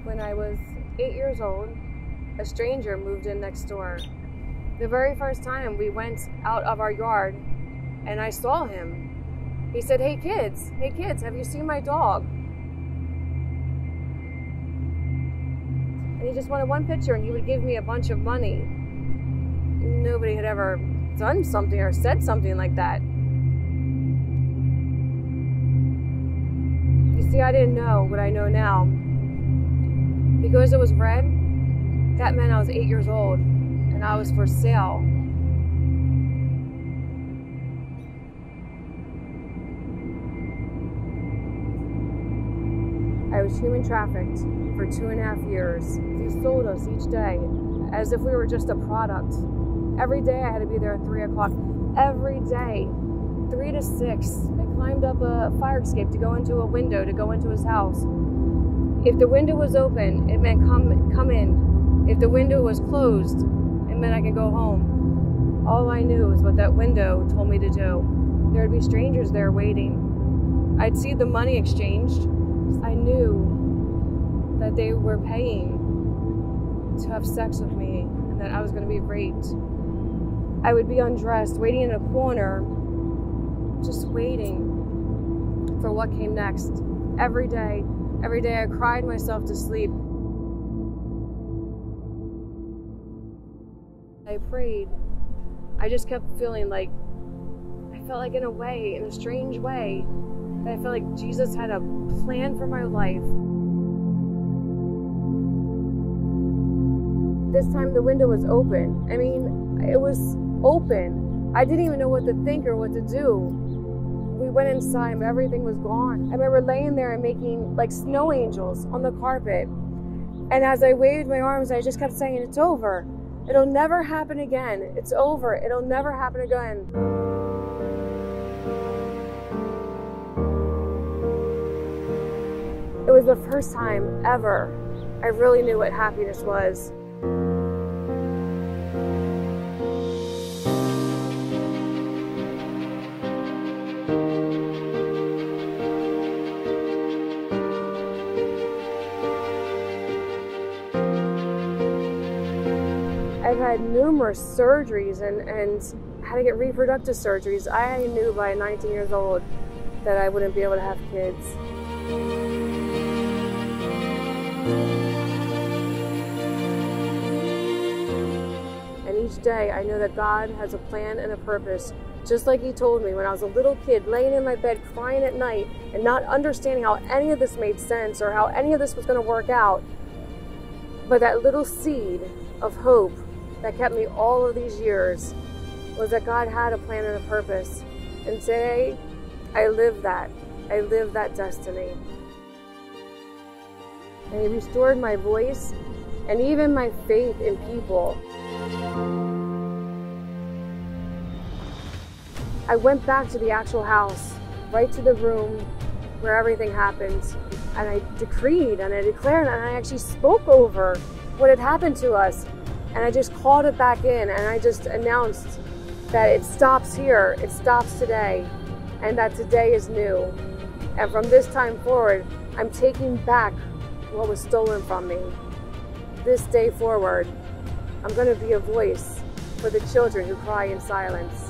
When I was 8 years old, a stranger moved in next door. The very first time we went out of our yard and I saw him, he said, hey kids, have you seen my dog? And he just wanted one picture and he would give me a bunch of money. Nobody had ever done something or said something like that. You see, I didn't know what I know now. Because it was red, that meant I was 8 years old and I was for sale. I was human trafficked for 2.5 years. They sold us each day as if we were just a product. Every day I had to be there at 3 o'clock. Every day, 3 to 6. I climbed up a fire escape to go into a window, to go into his house. If the window was open, it meant come in. If the window was closed, it meant I could go home. All I knew was what that window told me to do. There would be strangers there waiting. I'd see the money exchanged. I knew that they were paying to have sex with me and that I was going to be raped. I would be undressed, waiting in a corner, just waiting for what came next. Every day I cried myself to sleep. I prayed. I just kept feeling like, I felt like in a strange way, that I felt like Jesus had a plan for my life. This time the window was open. I mean, it was open. I didn't even know what to think or what to do. We went inside and everything was gone. I remember laying there and making like snow angels on the carpet. And as I waved my arms, I just kept saying, it's over. It'll never happen again. It's over. It'll never happen again. It was the first time ever I really knew what happiness was. I've had numerous surgeries and had to get reproductive surgeries. I knew by 19 years old that I wouldn't be able to have kids. And each day I know that God has a plan and a purpose, just like He told me when I was a little kid laying in my bed crying at night and not understanding how any of this made sense or how any of this was going to work out. But that little seed of hope that kept me all of these years was that God had a plan and a purpose. And today, I live that. I live that destiny. And He restored my voice and even my faith in people. I went back to the actual house, right to the room where everything happened, and I decreed and I declared and I actually spoke over what had happened to us. And I just called it back in and I just announced that it stops here, it stops today, and that today is new. And from this time forward, I'm taking back what was stolen from me. This day forward, I'm going to be a voice for the children who cry in silence.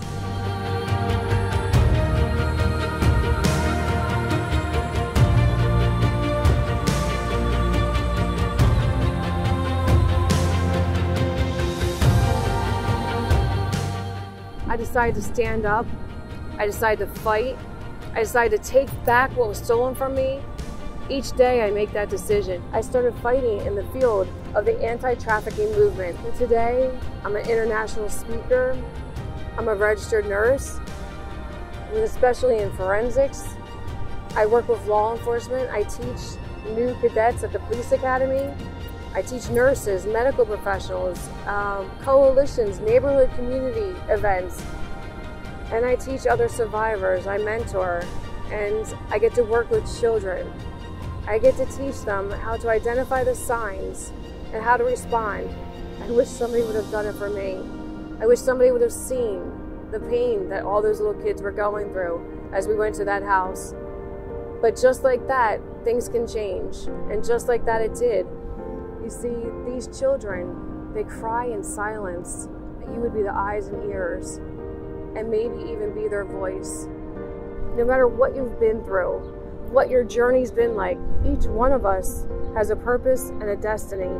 I decided to stand up. I decided to fight. I decided to take back what was stolen from me. Each day I make that decision. I started fighting in the field of the anti-trafficking movement. And today, I'm an international speaker. I'm a registered nurse, especially in forensics. I work with law enforcement. I teach new cadets at the police academy. I teach nurses, medical professionals, coalitions, neighborhood community events, and I teach other survivors. I mentor, and I get to work with children. I get to teach them how to identify the signs and how to respond. I wish somebody would have done it for me. I wish somebody would have seen the pain that all those little kids were going through as we went to that house. But just like that, things can change. And just like that it did. You see, these children, they cry in silence that you would be the eyes and ears, and maybe even be their voice. No matter what you've been through, what your journey's been like, each one of us has a purpose and a destiny.